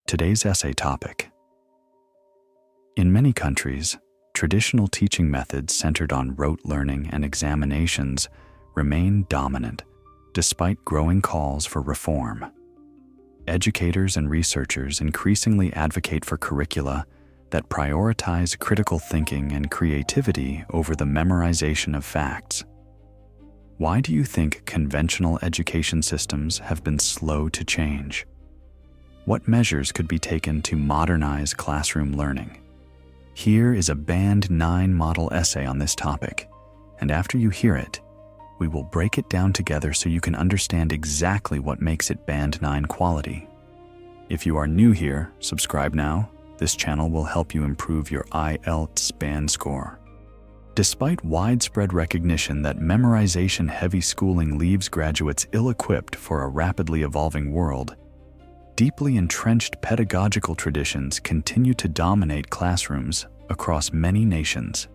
Today's essay topic. In many countries, traditional teaching methods centered on rote learning and examinations remain dominant, despite growing calls for reform. Educators and researchers increasingly advocate for curricula that prioritize critical thinking and creativity over the memorization of facts. Why do you think conventional education systems have been slow to change? What measures could be taken to modernize classroom learning? Here is a Band 9 model essay on this topic, and after you hear it, we will break it down together so you can understand exactly what makes it Band 9 quality. If you are new here, subscribe now. This channel will help you improve your IELTS band score. Despite widespread recognition that memorization-heavy schooling leaves graduates ill-equipped for a rapidly evolving world, deeply entrenched pedagogical traditions continue to dominate classrooms across many nations.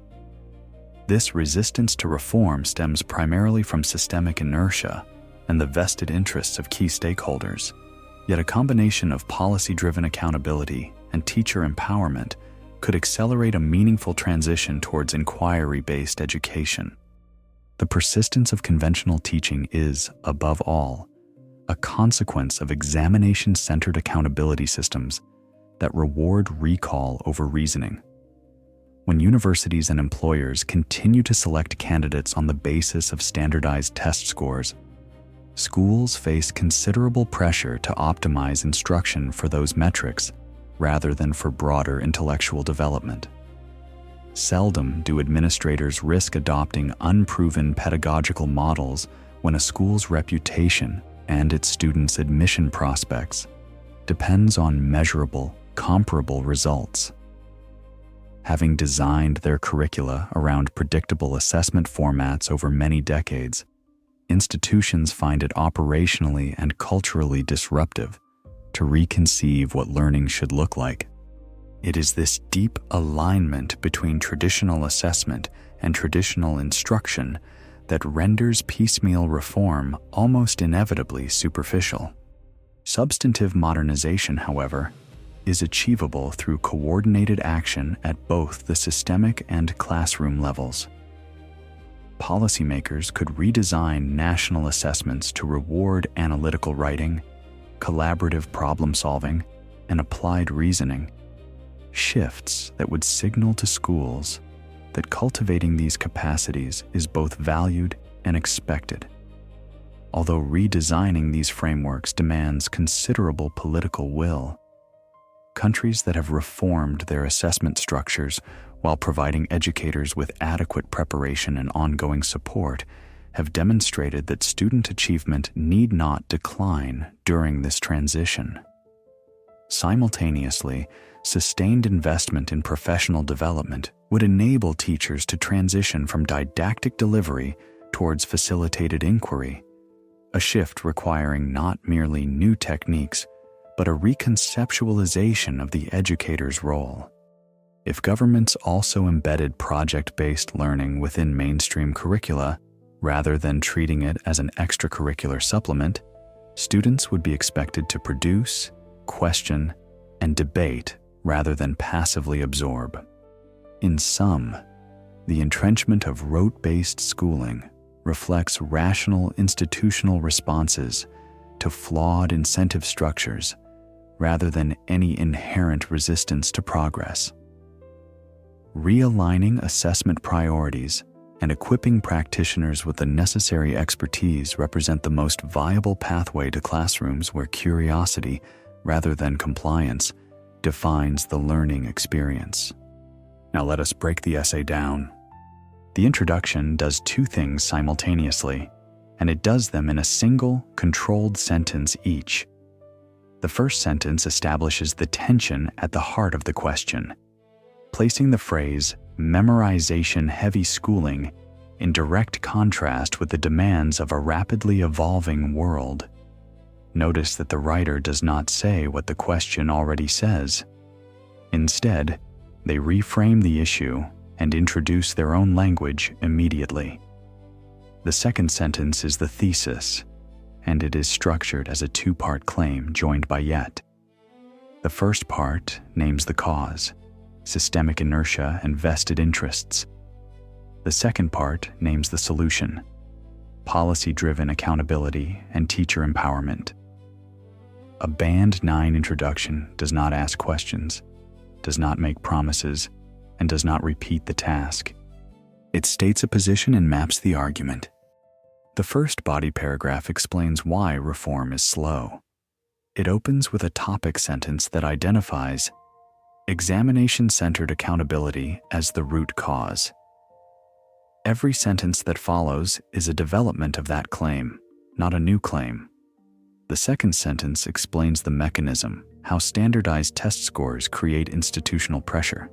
This resistance to reform stems primarily from systemic inertia and the vested interests of key stakeholders, yet a combination of policy-driven accountability and teacher empowerment could accelerate a meaningful transition towards inquiry-based education. The persistence of conventional teaching is, above all, a consequence of examination-centered accountability systems that reward recall over reasoning. When universities and employers continue to select candidates on the basis of standardized test scores, schools face considerable pressure to optimize instruction for those metrics rather than for broader intellectual development. Seldom do administrators risk adopting unproven pedagogical models when a school's reputation and its students' admission prospects depends on measurable, comparable results. Having designed their curricula around predictable assessment formats over many decades, institutions find it operationally and culturally disruptive to reconceive what learning should look like. It is this deep alignment between traditional assessment and traditional instruction that renders piecemeal reform almost inevitably superficial. Substantive modernization, however, is achievable through coordinated action at both the systemic and classroom levels. Policymakers could redesign national assessments to reward analytical writing, collaborative problem-solving, and applied reasoning, shifts that would signal to schools that cultivating these capacities is both valued and expected. Although redesigning these frameworks demands considerable political will, countries that have reformed their assessment structures while providing educators with adequate preparation and ongoing support have demonstrated that student achievement need not decline during this transition. Simultaneously, sustained investment in professional development would enable teachers to transition from didactic delivery towards facilitated inquiry, a shift requiring not merely new techniques, but a reconceptualization of the educator's role. If governments also embedded project-based learning within mainstream curricula, rather than treating it as an extracurricular supplement, students would be expected to produce, question, and debate rather than passively absorb. In sum, the entrenchment of rote-based schooling reflects rational institutional responses to flawed incentive structures rather than any inherent resistance to progress. Realigning assessment priorities and equipping practitioners with the necessary expertise represent the most viable pathway to classrooms where curiosity, rather than compliance, defines the learning experience. Now let us break the essay down. The introduction does two things simultaneously, and it does them in a single, controlled sentence each. The first sentence establishes the tension at the heart of the question, placing the phrase memorization-heavy schooling in direct contrast with the demands of a rapidly evolving world. Notice that the writer does not say what the question already says. Instead, they reframe the issue and introduce their own language immediately. The second sentence is the thesis, and it is structured as a two-part claim joined by yet. The first part names the cause, systemic inertia and vested interests. The second part names the solution, policy-driven accountability and teacher empowerment. A Band 9 introduction does not ask questions, does not make promises, and does not repeat the task. It states a position and maps the argument. The first body paragraph explains why reform is slow. It opens with a topic sentence that identifies examination-centered accountability as the root cause. Every sentence that follows is a development of that claim, not a new claim. The second sentence explains the mechanism, how standardized test scores create institutional pressure.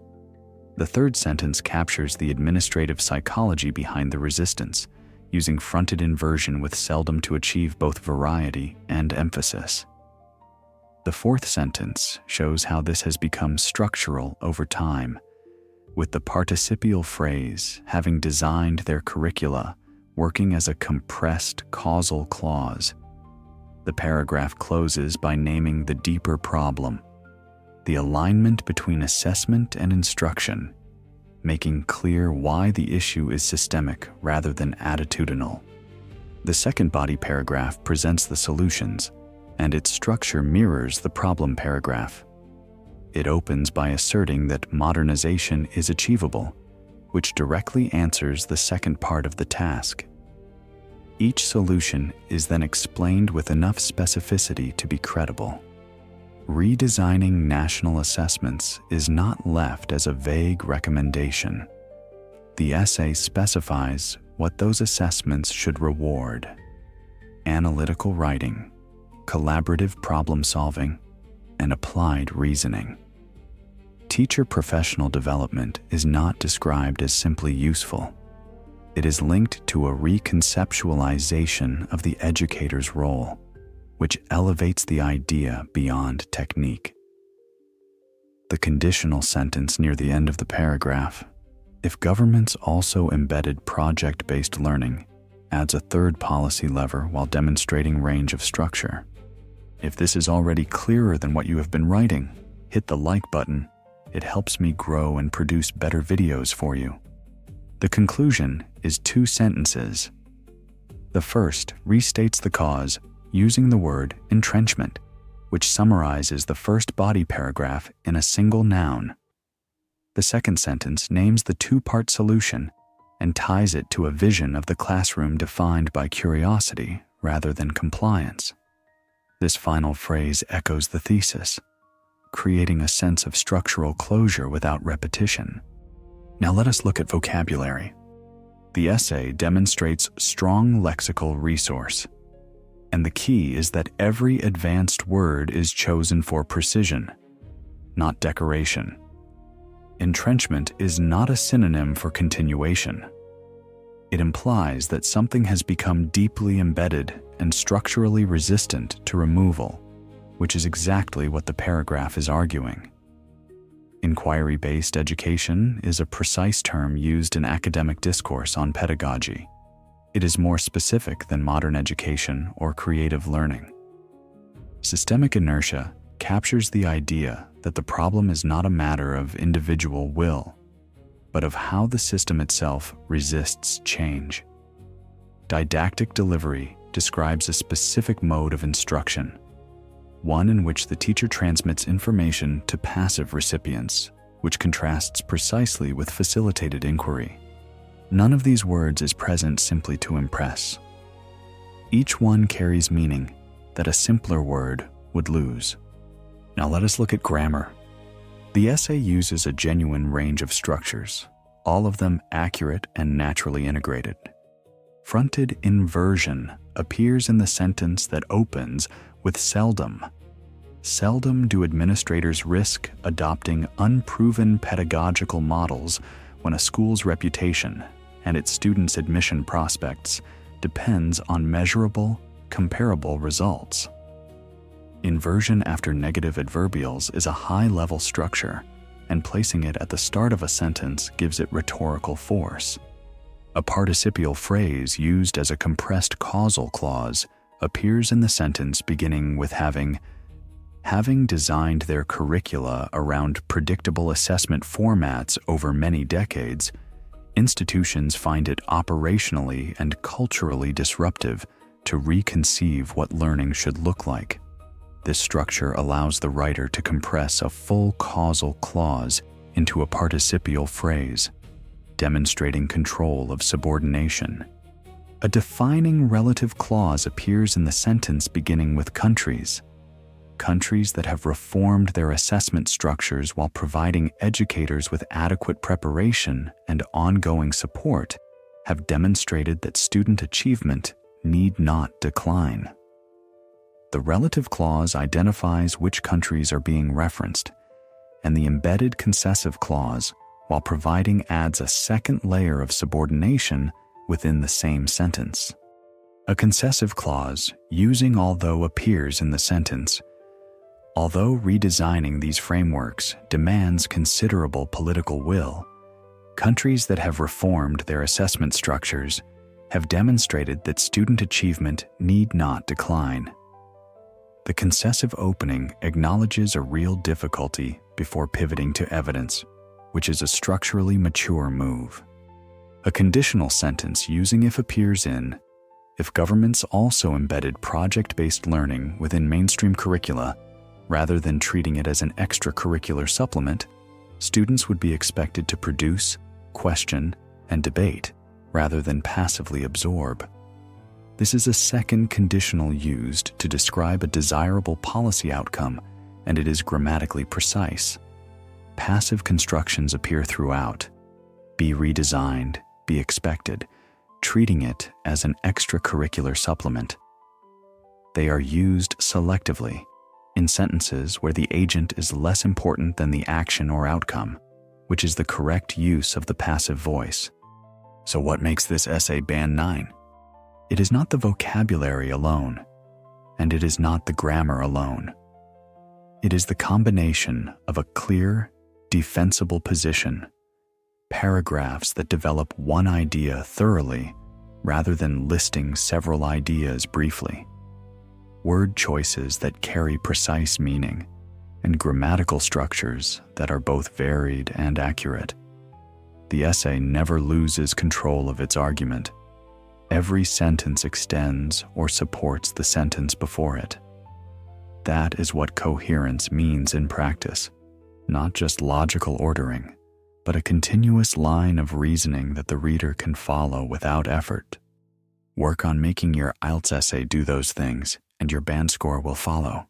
The third sentence captures the administrative psychology behind the resistance, using fronted inversion with seldom to achieve both variety and emphasis. The fourth sentence shows how this has become structural over time, with the participial phrase having designed their curricula working as a compressed causal clause. The paragraph closes by naming the deeper problem, the alignment between assessment and instruction, making clear why the issue is systemic rather than attitudinal. The second body paragraph presents the solutions, and its structure mirrors the problem paragraph. It opens by asserting that modernization is achievable, which directly answers the second part of the task. Each solution is then explained with enough specificity to be credible. Redesigning national assessments is not left as a vague recommendation. The essay specifies what those assessments should reward: analytical writing, collaborative problem solving, and applied reasoning. Teacher professional development is not described as simply useful. It is linked to a reconceptualization of the educator's role, which elevates the idea beyond technique. The conditional sentence near the end of the paragraph, if governments also embedded project-based learning, adds a third policy lever while demonstrating range of structure. If this is already clearer than what you have been writing, hit the like button. It helps me grow and produce better videos for you. The conclusion is 2 sentences. The first restates the cause using the word entrenchment, which summarizes the first body paragraph in a single noun. The second sentence names the 2-part solution and ties it to a vision of the classroom defined by curiosity rather than compliance. This final phrase echoes the thesis, creating a sense of structural closure without repetition. Now let us look at vocabulary. The essay demonstrates strong lexical resource, and the key is that every advanced word is chosen for precision, not decoration. Entrenchment is not a synonym for continuation. It implies that something has become deeply embedded and structurally resistant to removal, which is exactly what the paragraph is arguing. Inquiry-based education is a precise term used in academic discourse on pedagogy. It is more specific than modern education or creative learning. Systemic inertia captures the idea that the problem is not a matter of individual will, but of how the system itself resists change. Didactic delivery describes a specific mode of instruction, one in which the teacher transmits information to passive recipients, which contrasts precisely with facilitated inquiry. None of these words is present simply to impress. Each one carries meaning that a simpler word would lose. Now let us look at grammar. The essay uses a genuine range of structures, all of them accurate and naturally integrated. Fronted inversion appears in the sentence that opens with seldom. Seldom do administrators risk adopting unproven pedagogical models when a school's reputation and its students' admission prospects depends on measurable, comparable results. Inversion after negative adverbials is a high-level structure, and placing it at the start of a sentence gives it rhetorical force. A participial phrase used as a compressed causal clause appears in the sentence beginning with having Having designed their curricula around predictable assessment formats over many decades, institutions find it operationally and culturally disruptive to reconceive what learning should look like. This structure allows the writer to compress a full causal clause into a participial phrase, demonstrating control of subordination. A defining relative clause appears in the sentence beginning with countries. Countries that have reformed their assessment structures while providing educators with adequate preparation and ongoing support have demonstrated that student achievement need not decline. The relative clause identifies which countries are being referenced, and the embedded concessive clause, while providing, adds a second layer of subordination within the same sentence. A concessive clause, using although, appears in the sentence. Although redesigning these frameworks demands considerable political will, countries that have reformed their assessment structures have demonstrated that student achievement need not decline. The concessive opening acknowledges a real difficulty before pivoting to evidence, which is a structurally mature move. A conditional sentence using if appears in, if governments also embedded project-based learning within mainstream curricula, rather than treating it as an extracurricular supplement, students would be expected to produce, question, and debate, rather than passively absorb. This is a second conditional used to describe a desirable policy outcome, and it is grammatically precise. Passive constructions appear throughout. Be redesigned, be expected, treating it as an extracurricular supplement. They are used selectively, in sentences where the agent is less important than the action or outcome, which is the correct use of the passive voice. So what makes this essay Band 9? It is not the vocabulary alone, and it is not the grammar alone. It is the combination of a clear, defensible position, paragraphs that develop one idea thoroughly rather than listing several ideas briefly, word choices that carry precise meaning, and grammatical structures that are both varied and accurate. The essay never loses control of its argument. Every sentence extends or supports the sentence before it. That is what coherence means in practice, not just logical ordering, but a continuous line of reasoning that the reader can follow without effort. Work on making your IELTS essay do those things, and your band score will follow.